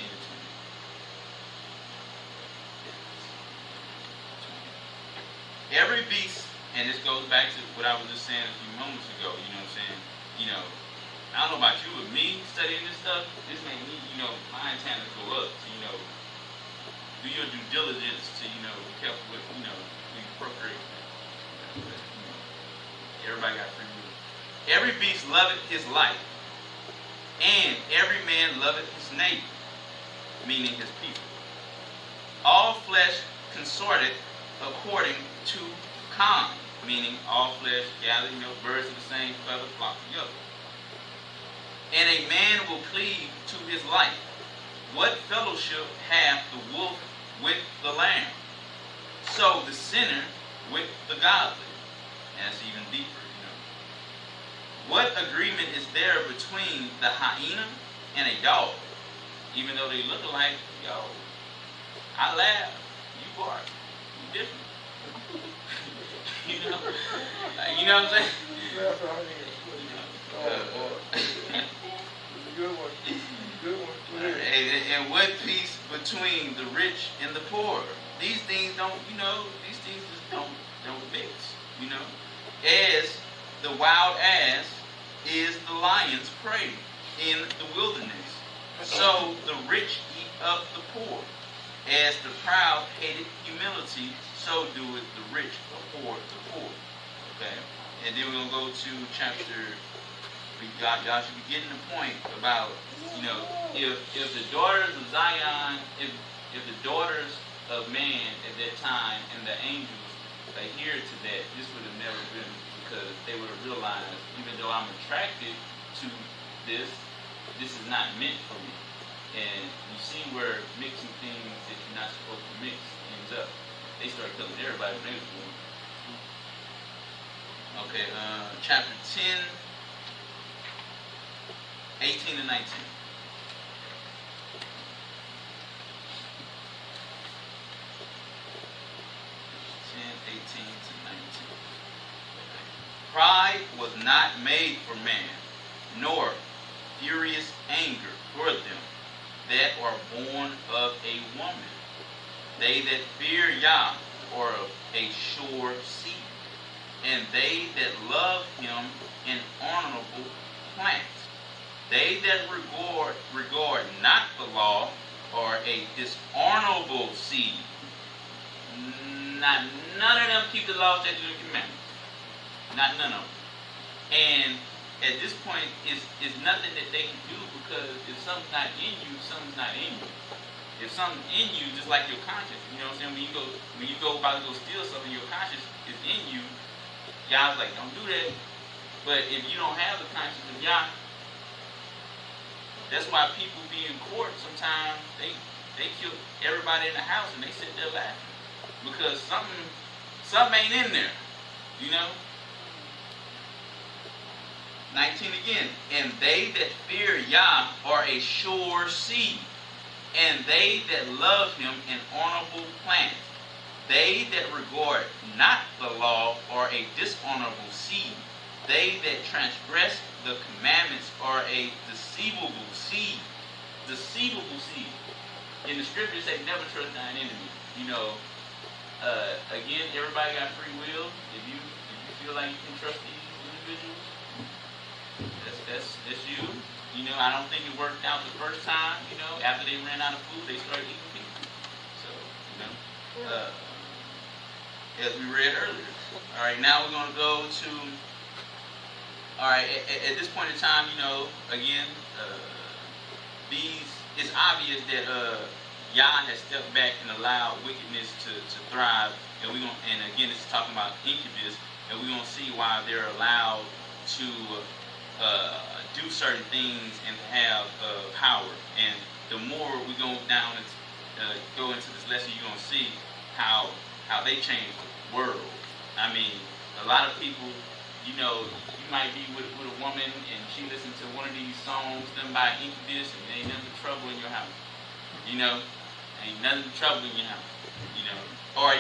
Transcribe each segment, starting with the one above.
to 20. Every beast, and this goes back to what I was just saying a few moments ago, you know what I'm saying? You know, I don't know about you, but me studying this stuff, this made me, my antennas go up to, do your due diligence to, be careful with, we procreate. Everybody got free will. Every beast loveth his life, and every man loveth his neighbor, meaning his people. All flesh consorteth according to kind, meaning all flesh gather, birds of the same feather flock together. And a man will cleave to his life. What fellowship hath the wolf with the lamb? So the sinner with the godly. And that's even deeper, What agreement is there between the hyena and a dog? Even though they look alike, I laugh, you bark, you different. You know what I'm saying? Good one. Good one. And what peace between the rich and the poor? These things don't, these things just don't mix, As the wild ass is the lion's prey in the wilderness. So the rich eat up the poor. As the proud hated humility, so doeth the rich abhor the poor. Okay? And then we're going to go to chapter, y'all should be getting the point about, if the daughters of Zion, if the daughters of man at that time and the angels adhered to that, this would have never been, because they would have realized, even though I'm attracted to this is not meant for me. And you see where mixing things that you're not supposed to mix ends up. They start killing everybody when they was born. Okay, chapter 10, 18 and 19. 18 to 19. Pride was not made for man, nor furious anger for them that are born of a woman. They that fear Yah are of a sure seed, and they that love him an honorable plant. They that regard not the law are a dishonorable seed. None of them keep the law, statutes, and commandments. Not none of them. And at this point, it's nothing that they can do, because if something's not in you, something's not in you. If something's in you, just like your conscience, you know what I'm saying? When you go about to go steal something, your conscience is in you. Yah's like, don't do that. But if you don't have the conscience of Yah, that's why people be in court sometimes. They kill everybody in the house and they sit there laughing, because something ain't in there, 19 again. And they that fear Yah are a sure seed, and they that love him an honorable plant. They that regard not the law are a dishonorable seed. They that transgress the commandments are a deceivable seed. Deceivable seed. In the scriptures say, never trust thine enemy. Again, everybody got free will. If you feel like you can trust these individuals, that's you. I don't think it worked out the first time. After they ran out of food, they started eating people. So, as we read earlier. All right, now we're going to go to. All right, at this point in time, again, it's obvious that Yah has stepped back and allowed wickedness to thrive, and again, this is talking about Incubus, and we're gonna see why they're allowed to do certain things and have power. And the more we go down and go into this lesson, you're gonna see how they change the world. I mean, a lot of people, you might be with a woman and she listens to one of these songs done by Incubus, and ain't nothing but trouble in your house. Ain't nothing but trouble in your house. Or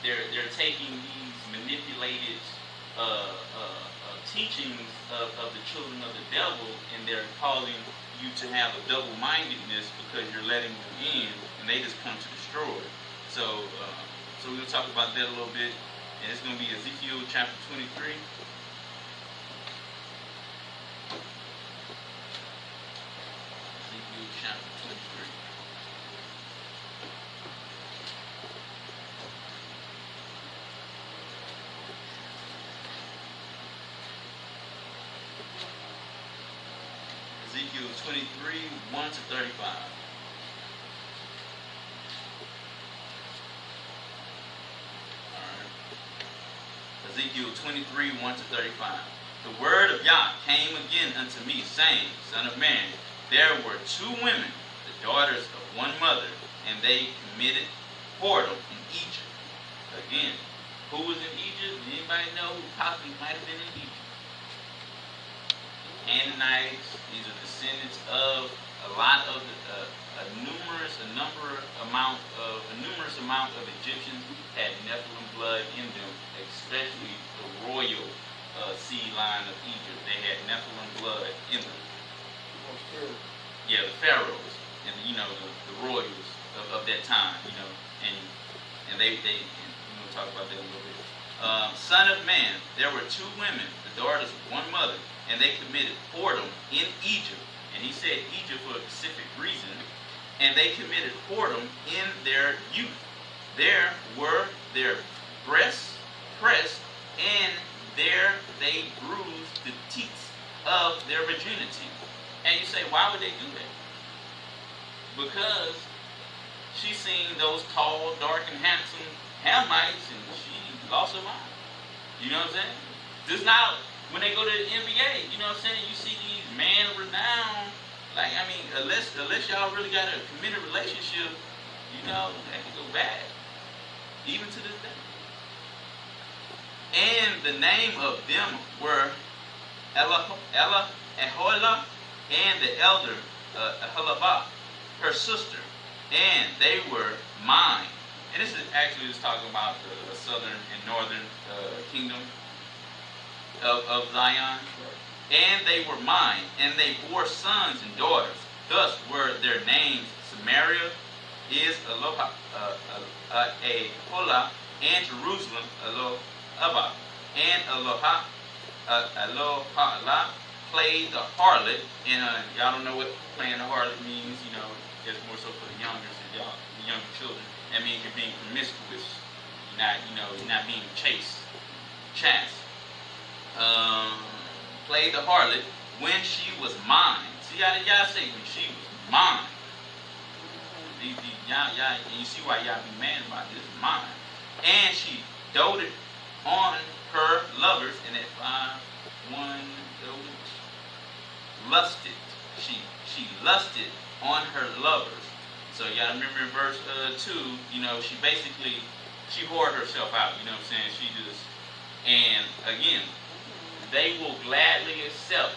they're taking these manipulated teachings of the children of the devil, and they're causing you to have a double-mindedness because you're letting them in, and they just come to destroy. So, so we'll talk about that a little bit, and it's going to be Ezekiel chapter 23. Ezekiel chapter 23. Ezekiel 23, 1 to 35. Alright. Ezekiel 23, 1 to 35. The word of Yah came again unto me, saying, Son of man, there were two women, the daughters of one mother, and they committed whoredom in Egypt. Again, who was in Egypt? Anybody know who possibly might have been in Egypt? Canaanites. These are descendants of a lot of a numerous amount of Egyptians had Nephilim blood in them, especially the royal seed line of Egypt. They had Nephilim blood in them. Yeah, the pharaohs and the royals of that time. And they we'll talk about that a little bit. Son of man, there were two women, the daughters of one mother, and they committed whoredom in Egypt. And he said Egypt for a specific reason. And they committed whoredom in their youth. There were their breasts pressed, and there they bruised the teats of their virginity. And you say, why would they do that? Because she seen those tall, dark, and handsome Hamites, and she lost her mind. You know what I'm saying? This not when they go to the NBA. You know what I'm saying? You see these man of renown. Like, I mean, unless y'all really got a committed relationship, that can go bad, even to this day. And the name of them were Aholah, and the elder Aholabah, her sister, and they were mine. And this is actually just talking about the southern and northern kingdom of Zion. And they were mine, and they bore sons and daughters. Thus were their names Samaria, is Aholah, and Jerusalem, Elohah, and Elohah played the harlot. And y'all don't know what playing the harlot means. It's more so for the younger children. That means you're being promiscuous. You're not being chaste. Played the harlot when she was mine. See how y'all say when she was mine. And you see why y'all be mad about this. Mine. And she doted on her lovers, and at 5:1 lusted. She lusted on her lovers. So y'all remember in verse 2, she whored herself out. You know what I'm saying? She just, and again, they will gladly accept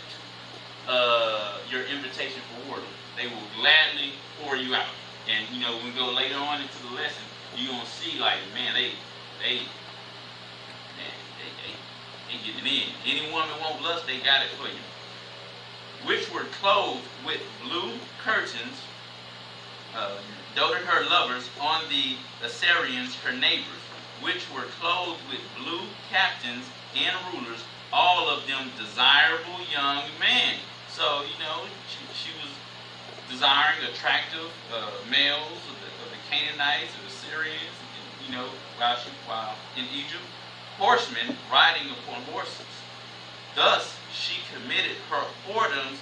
your invitation for whoredom. They will gladly whore you out. And when we go later on into the lesson, you're gonna see like, man, they get it in. Any woman won't lust, they got it for you. Which were clothed with blue curtains, doted her lovers on the Assyrians, her neighbors, which were clothed with blue captains and rulers, all of them desirable young men. So, she was desiring attractive males of the Canaanites, of the Syrians, while in Egypt, horsemen riding upon horses. Thus she committed her whoredoms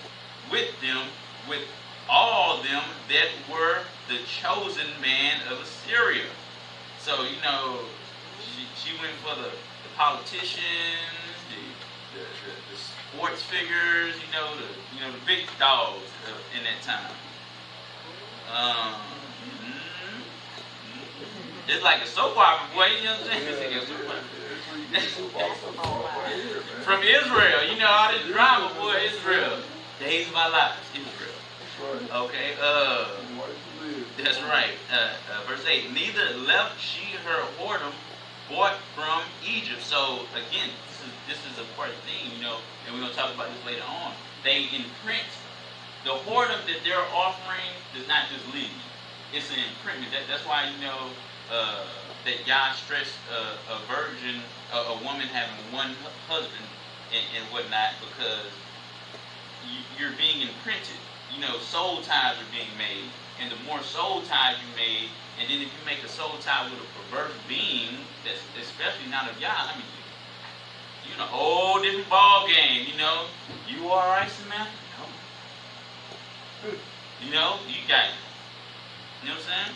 with them, with all them that were the chosen man of Assyria. So, she went for the politicians, the sports figures, the big dogs in that time. It's like a soap opera, boy. You know what I'm saying? It's like a soap opera. From Israel, all this drama, boy. Israel, days of our lives, Israel. Okay. That's right. Verse 8. Neither left she her whoredom bought from Egypt. So again, this is a part of the thing, and we're gonna talk about this later on. They imprint the whoredom that they're offering does not just leave. It's an imprintment. That's why that Yah stressed a virgin, a woman having one husband and whatnot, because you're being imprinted. Soul ties are being made, and the more soul ties you made, and then if you make a soul tie with a perverse being that's especially not of Yah, I mean, a whole different ball game. You all right, Samantha? No. You got it. You know what I'm saying?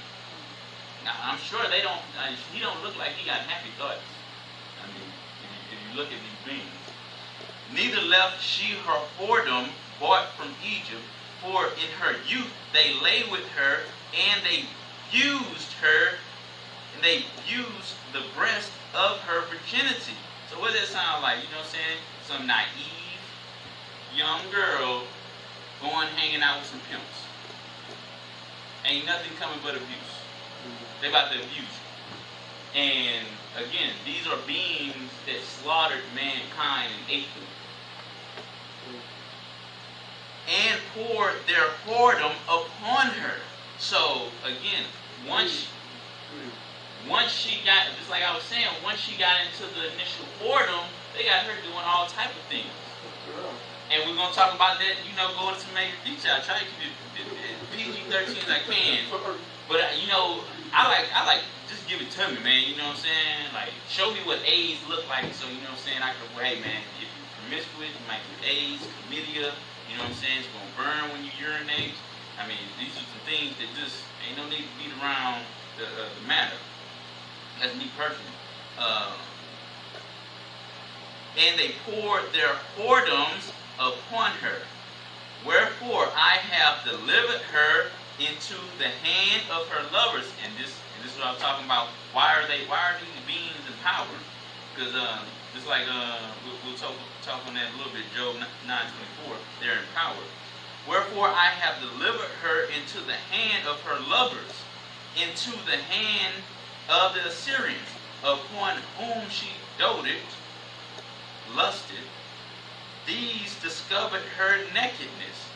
Now, I'm sure he don't look like he got happy thoughts. I mean, if you look at these beings. Neither left she her whoredom bought from Egypt, for in her youth they lay with her, and they used the breast of her virginity. So what does that sound like? You know what I'm saying? Some naive young girl going hanging out with some pimps. Ain't nothing coming but abuse. They about to abuse you. And again, these are beings that slaughtered mankind and ate them. And poured their whoredom upon her. So again, once she got, just like I was saying, once she got into the initial whoredom, they got her doing all type of things. And we're gonna talk about that, going into major detail. I try to keep it PG-13 as I can. But I like just give it to me, man. You know what I'm saying? Like, show me what AIDS look like, so you know what I'm saying. I can, hey man, if you're promiscuous, you might get AIDS, chlamydia. You know what I'm saying? It's gonna burn when you urinate. I mean, these are some things that just ain't no need to beat around the matter. That's me personally. And they poured their whoredoms upon her. Wherefore I have delivered her into the hand of her lovers. And this is what I'm talking about. Why are these beings in power? Because just like we'll talk on that a little bit. Job 9:24. They're in power. Wherefore I have delivered her into the hand of her lovers, into the hand of the Assyrians, upon whom she doted, lusted. These discovered her nakedness.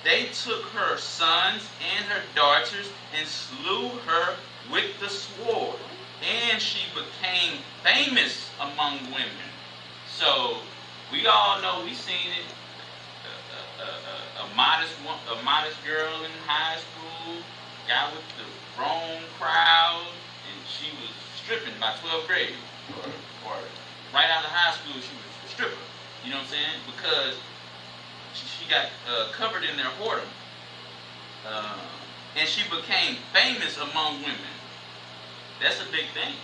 They took her sons and her daughters and slew her with the sword, and she became famous among women. So we all know, we seen it. A modest girl in high school got with the wrong crowd, and she was stripping by 12th grade, or right out of high school she was a stripper. You know what I'm saying? Because she got covered in their whoredom, and she became famous among women. That's a big thing.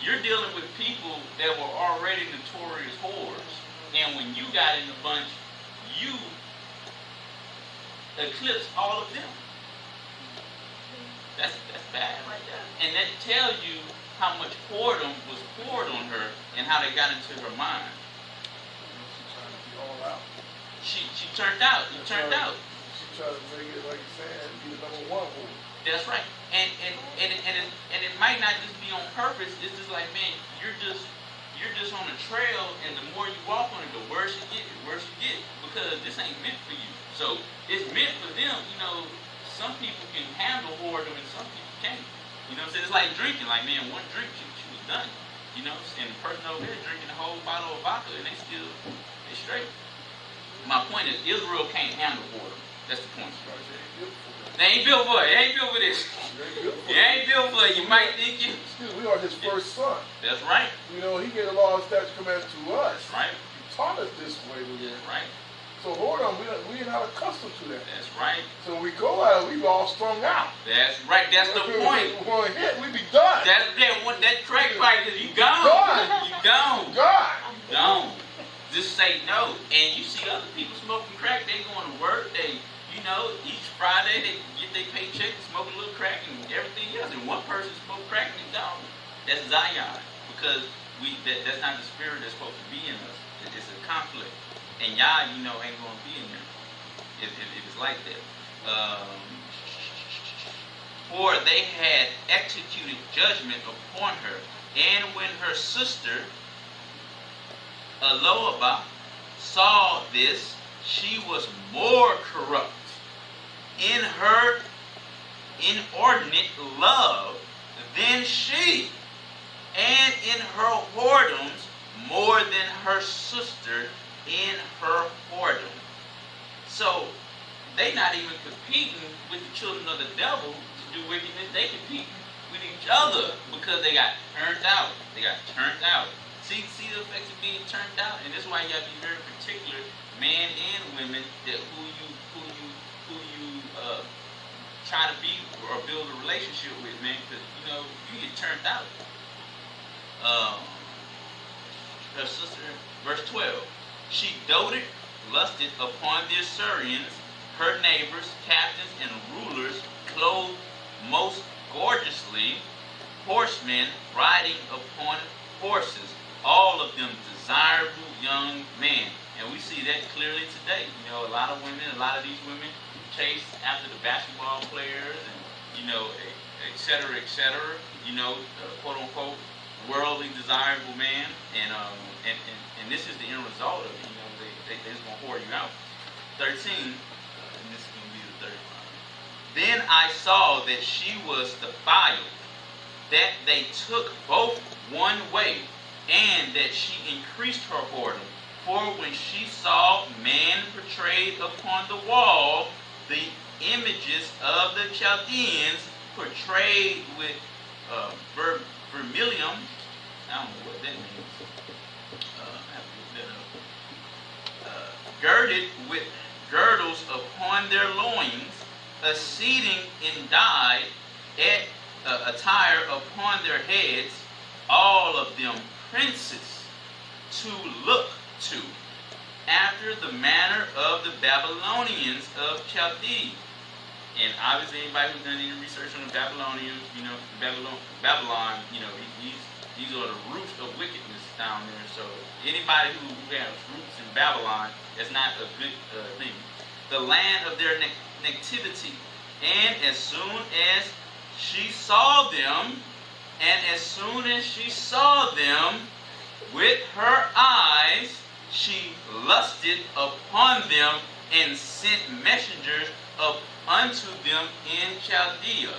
You're dealing with people that were already notorious whores, and when you got in the bunch, you eclipse all of them. That's bad right there. And that tells you how much whoredom was poured on her and how they got into her mind. She's trying to be all out. She turned out. She turned out. She tried to make it, like you said, be the number one whore. That's right. And it might not just be on purpose. It's just like, man, you're just on a trail, and the more you walk on it, the worse you get, because this ain't meant for you. So it's meant for them. Some people can handle whoredom and some people can't. You know what I'm saying? It's like drinking. Like, man, one drink, she was done. And the person over there drinking a whole bottle of vodka, and they straight. My point is, Israel can't handle whoredom. That's the point. They ain't built for it. They ain't built for this. They ain't built for it. You might think you. We are his first son. That's right. He gave the law, statutes, commandments to us. That's right. He taught us this way. That's right. So whoredom, we're not accustomed to that. That's right. So when we go out, we all strung out. That's right. That's the point. We're going to hit, we be done. That crack fight is you gone. You gone. Gone. Just say no. And you see other people smoking crack, they going to work, each Friday they get their paycheck and smoke a little crack and everything else. And one person smoke crack and it's gone. That's Zion. Because that's not the spirit that's supposed to be in us. It's a conflict. And Yah, ain't going to be in there if it's like that. For they had executed judgment upon her, and when her sister Aloaba saw this, she was more corrupt in her inordinate love than she, and in her whoredoms more than her sister in her whoredom. So they not even competing with the children of the devil to do wickedness. They competing with each other because they got turned out. They got turned out. See the effects of being turned out, and that's why you have to be very particular, man and women, that who you try to be or build a relationship with, man, because you get turned out. Her sister, verse 12, she doted, lusted upon the Assyrians, her neighbors, captains, and rulers, clothed most gorgeously, horsemen riding upon horses, all of them desirable young men. And we see that clearly today. A lot of these women chase after the basketball players and, et cetera, quote unquote, worldly desirable man. And this is the end result of it. They just going to whore you out. 13, and this is going to be the third one. Then I saw that she was defiled, that they took both one way, and that she increased her whoredom. For when she saw man portrayed upon the wall, the images of the Chaldeans portrayed with vermilion, I don't know what that means. I have to look that up. Girded with girdles upon their loins, exceeding in dyed attire upon their heads, all of them princes to look to, after the manner of the Babylonians of Chaldea. And obviously, anybody who's done any research on the Babylonians, Babylon, these are the roots of wickedness down there. So anybody who has roots in Babylon, that's not a good thing. The land of their nativity. And as soon as she saw them, with her eyes, she lusted upon them and sent messengers up unto them in Chaldea.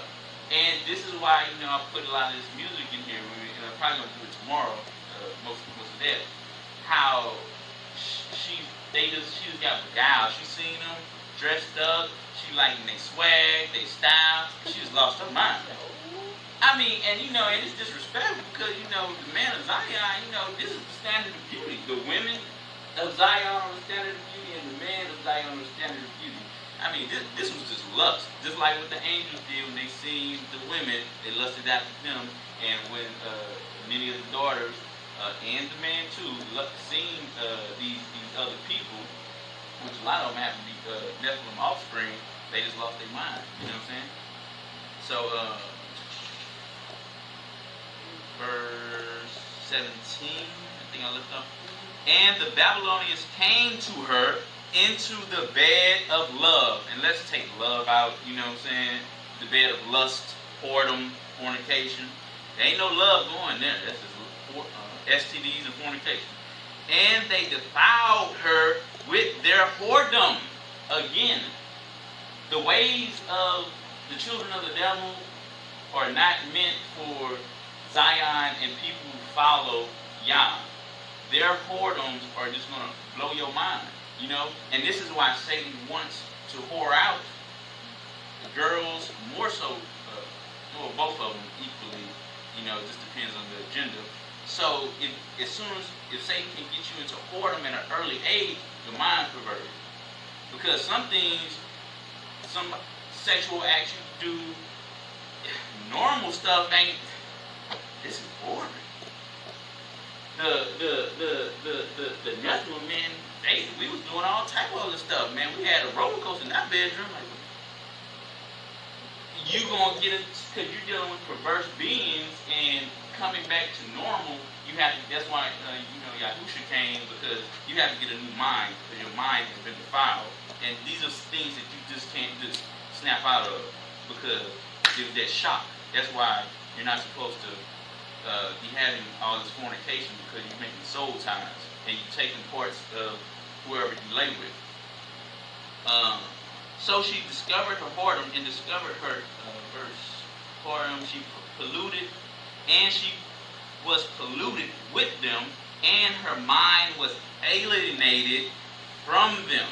And this is why, I put a lot of this music in here. I'm probably going to do it tomorrow, most of that. How she just got beguiled. She seen them dressed up. She liking their swag, their style. She just lost her mind. I mean, and it's disrespectful because, the man of Zion, this is the standard of beauty. The women of Zion are the standard of beauty, and the man of Zion are the standard of beauty. I mean, this was just lust. Just like what the angels did when they seen the women, they lusted after them. And when many of the daughters, and the man too, seen these other people, which a lot of them have to be Nephilim offspring, they just lost their mind. You know what I'm saying? So, verse 17, I think I left off. And the Babylonians came to her into the bed of love. And let's take love out, you know what I'm saying? The bed of lust, whoredom, fornication. There ain't no love going there. That's just STDs and fornication. And they defiled her with their whoredom. Again, the ways of the children of the devil are not meant for Zion and people who follow Yah. Their whoredoms are just going to blow your mind, And this is why Satan wants to whore out the girls more so, or both of them equally. It just depends on the agenda. So if Satan can get you into whoredom at an early age, your mind's perverted. Because some things, some sexual acts you do, normal stuff ain't. This is boring. The Nephilim, man, we was doing all type of other stuff, man. We had a roller coaster in that bedroom. Like, you gonna get it because you're dealing with perverse beings, and coming back to normal, you have to. That's why Yahusha came, because you have to get a new mind, because your mind has been defiled, and these are things that you just can't just snap out of because of that shock. That's why you're not supposed to be having all this fornication, because you're making soul ties. and you taking parts of whoever you lay with. So she discovered her whoredom and discovered her whoredom. She polluted, and she was polluted with them, and her mind was alienated from them.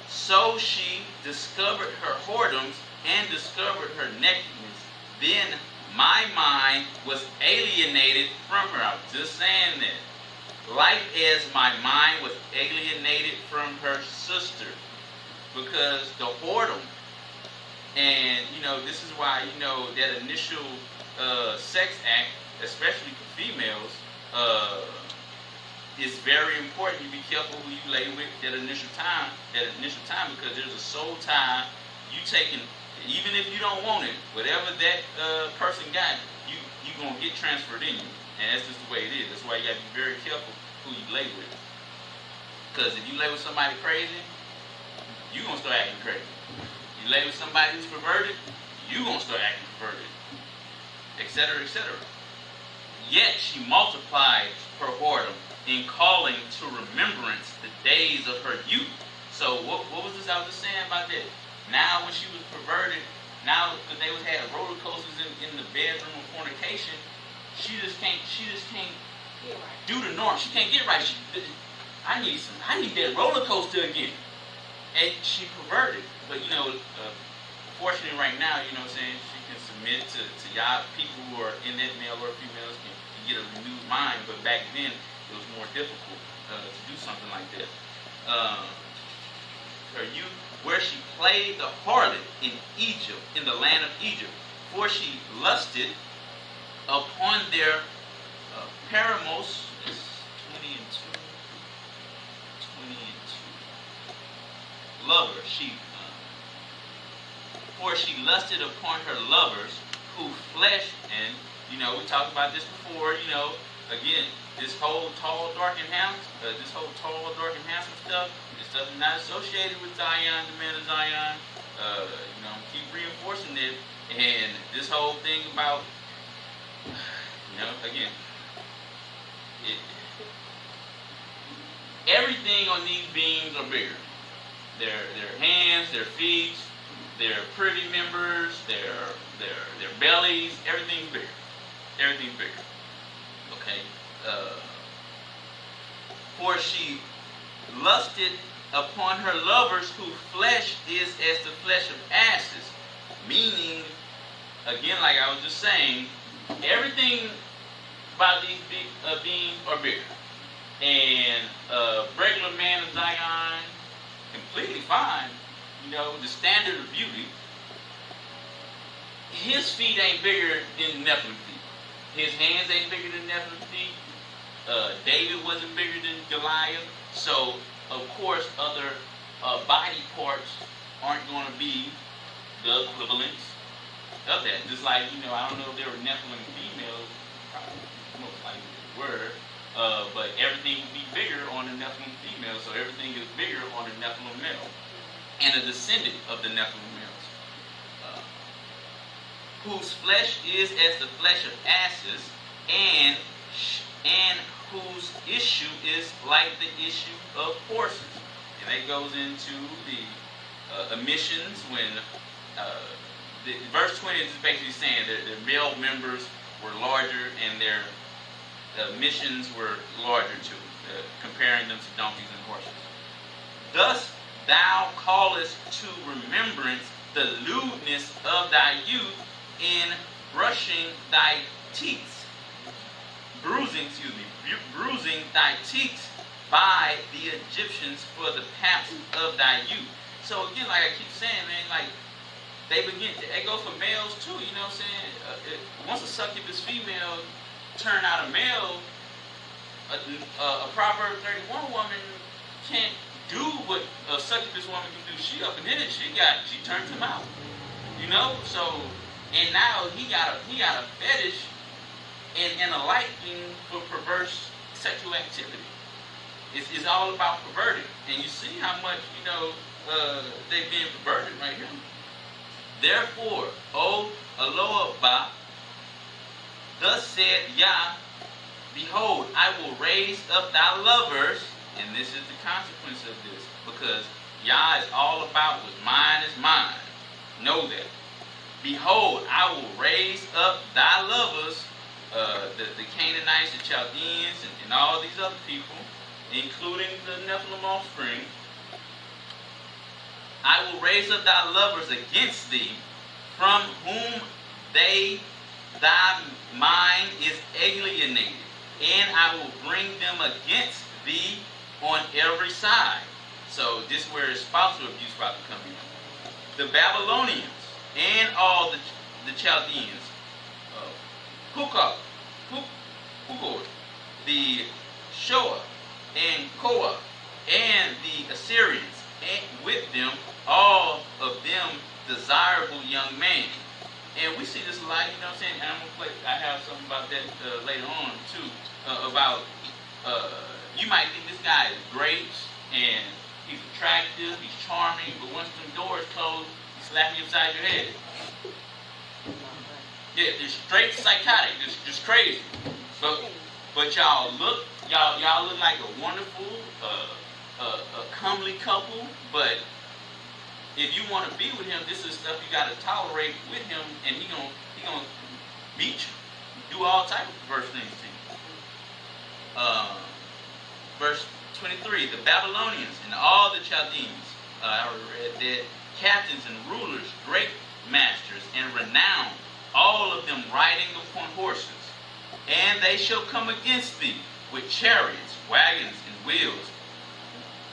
So she discovered her whoredoms and discovered her nakedness. Then my mind was alienated from her. I was just saying that. Like as my mind was alienated from her sister. Because the whoredom, and this is why that initial sex act, especially for females, is very important. You be careful who you lay with that initial time, because there's a soul tie. You taking, even if you don't want it, whatever that person got, you gonna get transferred in you, and that's just the way it is. That's why you gotta be very careful who you lay with, because if you lay with somebody crazy, you gonna start acting crazy. You lay with somebody who's perverted, you gonna start acting perverted, etc., etc. Yet she multiplied her whoredom in calling to remembrance the days of her youth. So what was this I was just saying about that? Now when she was perverted, now because they had roller coasters in the bedroom of fornication, she just can't do the norm. She can't get right. I need that roller coaster again. And she perverted. But fortunately right now, she can submit to y'all people who are in that male or females can get a renewed mind. But back then it was more difficult to do something like that. Her youth, where she played the harlot in Egypt, in the land of Egypt, for she lusted upon their paramos, 20 and 2, lover. For she lusted upon her lovers, who flesh, and we talked about this before. Again, this whole tall, dark, and handsome stuff. This stuff is not associated with Zion, the man of Zion. Keep reinforcing it. And this whole thing about, again, everything on these beings are bigger. Their hands, their feet, their privy members, their bellies, everything's bigger. Everything's bigger. Okay? For she lusted upon her lovers, whose flesh is as the flesh of asses. Meaning, again, like I was just saying, everything about these beings are bigger. And regular man of Zion, completely fine. The standard of beauty, his feet ain't bigger than Nephilim feet. His hands ain't bigger than Nephilim feet. David wasn't bigger than Goliath. So, of course, other body parts aren't going to be the equivalents of that. Just like, I don't know if there were Nephilim females, probably most likely there were, but everything would be bigger on the Nephilim female, so everything is bigger on the Nephilim male. And a descendant of the Nephilim males, whose flesh is as the flesh of asses, and whose issue is like the issue of horses. And that goes into the emissions when verse 20 is basically saying that their male members were larger and their emissions were larger too, comparing them to donkeys and horses. Thus thou callest to remembrance the lewdness of thy youth in brushing thy teeth, bruising thy teeth by the Egyptians for the paps of thy youth. So again, like I keep saying, man, like they go for males too, you know what I'm saying? Once a succubus female turn out a male, a Proverbs 31 woman can't do what a succubus woman can do. She up and in it, she turns him out. So, and now he got a fetish and a liking for perverse sexual activity. It's all about perverting. And you see how much, they've been perverted right here. Therefore, O Elohim, thus said Yah, Behold, I will raise up thy lovers, and this is the consequence of this, because Yah is all about what's mine is mine. Know that. Behold, I will raise up thy lovers, the Canaanites, the Chaldeans, and all these other people, including the Nephilim offspring. I will raise up thy lovers against thee, from whom thy mind is alienated, and I will bring them against thee on every side. So this is where spousal abuse about to come in. The Babylonians and all the Chaldeans, Pukah, the Shoah, and Koah, and the Assyrians, and with them, all of them desirable young men. And we see this a lot, you know what I'm saying? And I'm gonna I have something about that later on too. About you might think this guy is great and he's attractive, he's charming, but once them doors close, he slaps you upside your head. Yeah, they're straight psychotic, just crazy. But y'all look like a wonderful, a comely couple. But if you want to be with him, this is stuff you got to tolerate with him, and he gonna beat you, do all type of perverse things to you. Verse 23: the Babylonians and all the Chaldeans, I read that, captains and rulers, great masters and renowned, all of them riding upon horses. And they shall come against thee with chariots, wagons, and wheels,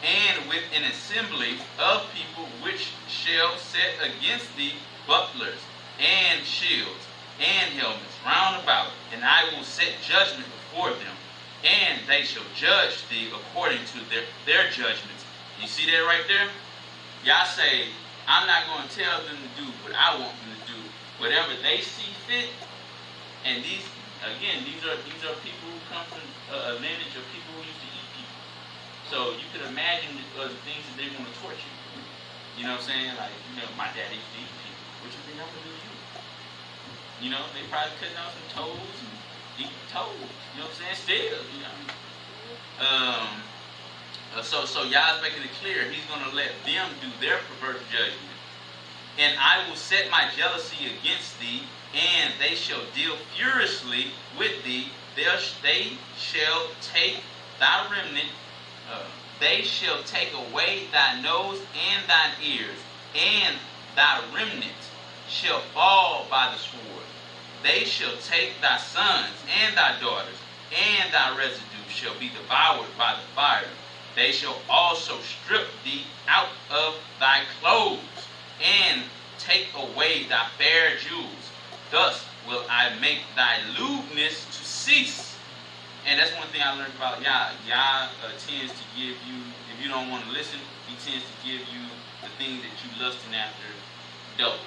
and with an assembly of people which shall set against thee bucklers and shields and helmets round about, and I will set judgment before them, and they shall judge thee according to their judgments. You see that right there? Y'all say, I'm not going to tell them to do what I want them to do. Whatever they see fit. And these are people who come from a lineage of people who used to eat people. So you could imagine the things that they want to torture you. You know what I'm saying? Like, my daddy used to eat people. What you think I'm going to do to you? They probably cutting off some toes and eating toes. You know what I'm saying? Still, So Yah's making it clear He's going to let them do their perverse judgment. And I will set my jealousy against thee, and they shall deal furiously with thee. They shall take thy remnant. They shall take away thy nose and thine ears, and thy remnant shall fall by the sword. They shall take thy sons and thy daughters, and thy residue shall be devoured by the fire. They shall also strip thee out of thy clothes, and take away thy fair jewels. Thus will I make thy lewdness to cease. And that's one thing I learned about Yah. Yah tends to give you, if you don't want to listen, He tends to give you the things that you lusting after double.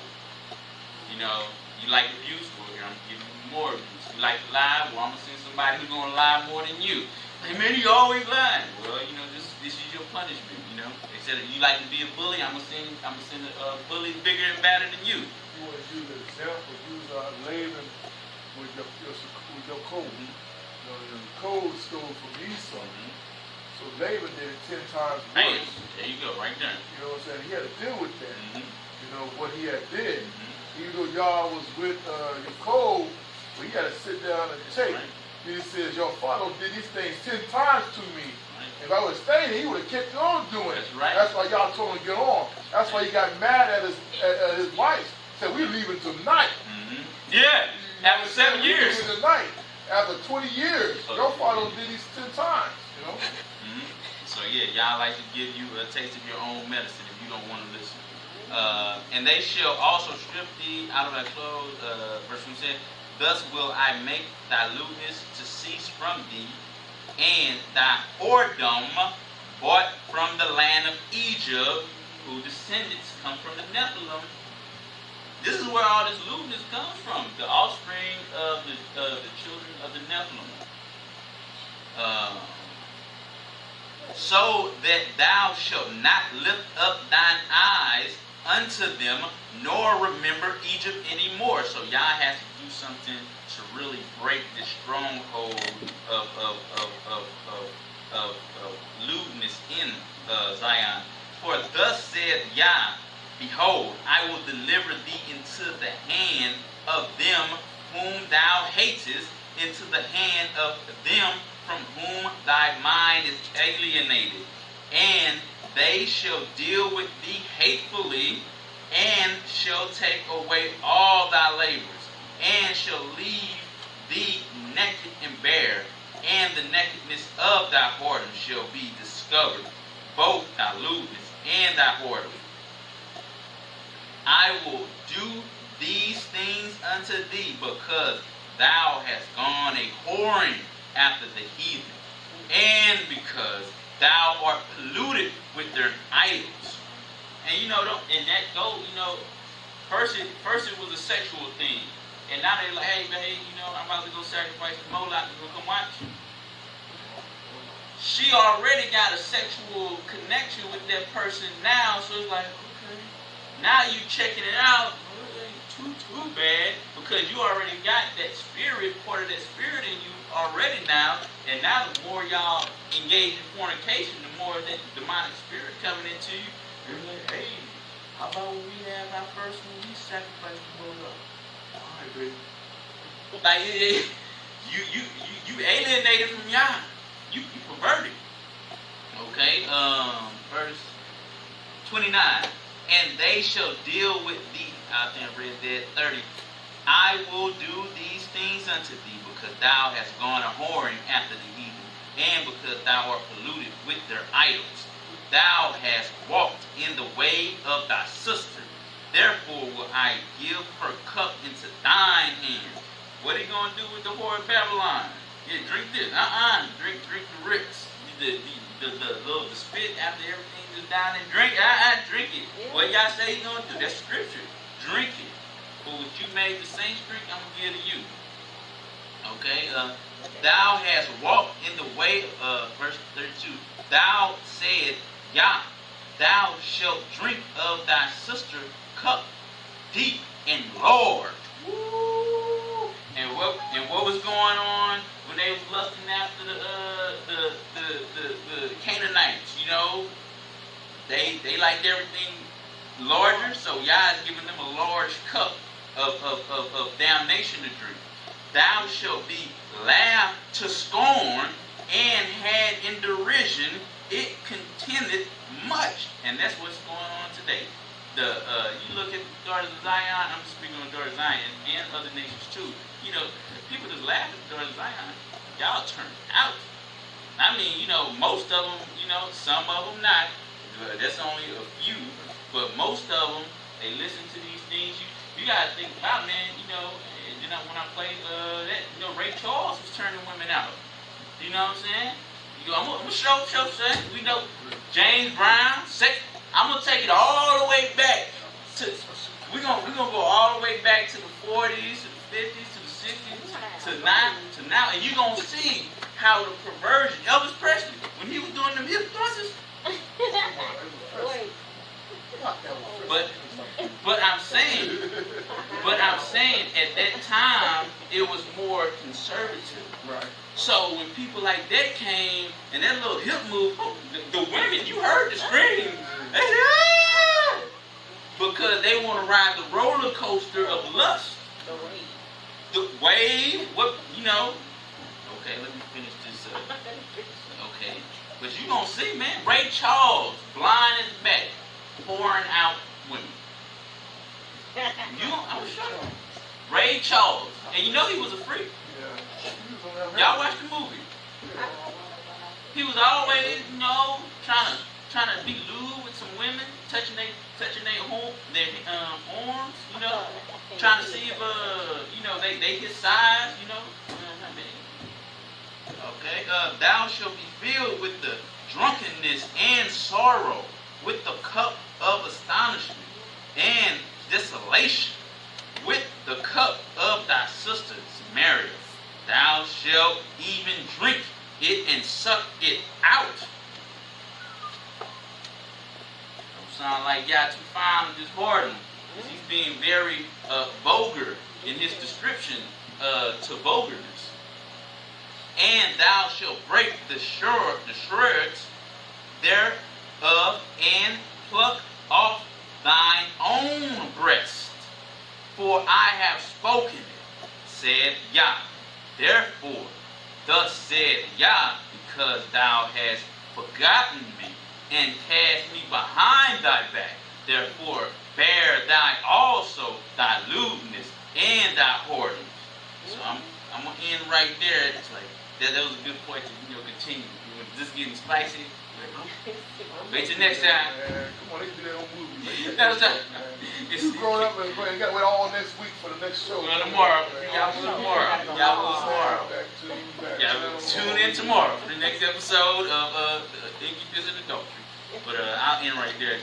You like abuse, well, here I'm giving you more abuse. You like to lie, well, I'm going to send somebody who's going to lie more than you. Hey, man, you always lying. Well, this is your punishment, They said, if you like to be a bully, I'm gonna send a bully bigger and badder than you. You want to use an example, use Laban with your coat. The coat stole from Esau. So Laban did it 10 times worse. There you go, right there. You know what I'm saying? He had to deal with that. What he had did. Even though y'all was with your code, but he had to sit down and take. Right. He says, your father did these things 10 times to me. Right. If I was staying, he would have kept on doing it. That's right. That's why y'all told him to get on. That's why he got mad at his wife. Said, we're leaving tonight. Yeah, after 7 years. Leaving tonight. After 20 years. Your father did these 10 times, So yeah, y'all like to give you a taste of your own medicine if you don't want to listen. And they shall also strip thee out of thy clothes. Verse 1 said, thus will I make thy lewdness to cease from thee, and thy whoredom bought from the land of Egypt, whose descendants come from the Nephilim. This is where all this lewdness comes from, the offspring of the children of the Nephilim. So that thou shalt not lift up thine eyes unto them, nor remember Egypt anymore. So Yah has to do something to really break this stronghold of lewdness in Zion. For thus saith Yah, behold, I will deliver thee into the hand of them whom thou hatest, into the hand of them from whom thy mind is alienated. And they shall deal with thee hatefully, and shall take away all thy labors, and shall leave thee naked and bare, and the nakedness of thy whoredom shall be discovered, both thy lewdness and thy whoredom. I will do these things unto thee, because thou hast gone a whoring after the heathen, and because thou art polluted with their idols. And and that goes, first it was a sexual thing. And now they're like, hey, babe, I'm about to go sacrifice the Moloch, you come watch. She already got a sexual connection with that person now, so it's like, okay. Now you checking it out, it ain't too bad, because you already got that spirit, part of that spirit in you already now, and now the more y'all engage in fornication, the more that demonic spirit coming into you. You're like, hey, how about when we have our first one, we sacrifice the Moloch? Alright, baby. Like, you alienated from Yah. You perverted. Okay, verse 29. And they shall deal with thee. I think I read that 30. I will do these things unto thee, because thou hast gone a whoring after the heathen, and because thou art polluted with their idols. Thou hast walked in the way of thy sister. Therefore will I give her cup into thine hand. What are you going to do with the whore of Babylon? Yeah, drink this. Drink the rips. The spit after everything is down and drink. Drink it. Yeah. What y'all say you going to do? That's scripture. Drink it. For what you made the saints drink, I'm going to give to you. Okay. Thou hast walked in the way of, verse 32. Thou said, Yah, thou shalt drink of thy sister cup deep and large. Woo! And what was going on when they was lusting after the Canaanites? They liked everything larger, so Yah is giving them a large cup of damnation to drink. Thou shalt be laughed to scorn, and had in derision, it contended much. And that's what's going on today. You look at the daughters of Zion, I'm speaking on the daughters of Zion, and other nations too. People just laugh at the daughters of Zion. Y'all turned out. I mean, most of them, some of them not. That's only a few. But most of them, they listen to these things. You got to think about, man, when I played that, Ray Charles was turning women out. You know what I'm saying? I'm going to show, son. We know James Brown. I'm going to take it all the way back to, we're going to go all the way back to the 40s, to the 50s, to the 60s, to now. And you're going to see how the perversion, Elvis Presley, when he was doing them hip thrusts. But I'm saying at that time it was more conservative. Right. So when people like that came and that little hip move, the women, you heard the scream. They said, ah! Because they want to ride the roller coaster of lust. The wave. Okay, let me finish this up. Okay. But you gonna see, man, Ray Charles, blind as a bat, pouring out women. I'm sure. Ray Charles. And he was a freak. Yeah. Y'all watch the movie. He was always, trying to be lewd with some women, touching their arms, trying to see if they his size, Okay, thou shalt be filled with the drunkenness and sorrow, with the cup of astonishment and desolation, with the cup of thy sister Samaria. Thou shalt even drink it and suck it out. Don't sound like y'all too fine to whoredom. He's being very vulgar in his description to vulgarness. And thou shalt break the shreds thereof, and pluck off thine own breast. For I have spoken it, said Yah. Therefore, thus said Yah, because thou hast forgotten me, and cast me behind thy back. Therefore, bear thou also thy lewdness and thy whoredoms. So I'm gonna end right there. It's like that was a good point to continue. This getting spicy. Wait till next time. Man, come on, they do that on movies. You growing up and you got to wait all next week for the next show. Tomorrow. Y'all tomorrow. Tune in tomorrow for the next episode of Incubus and Adultery. But I'll end right there.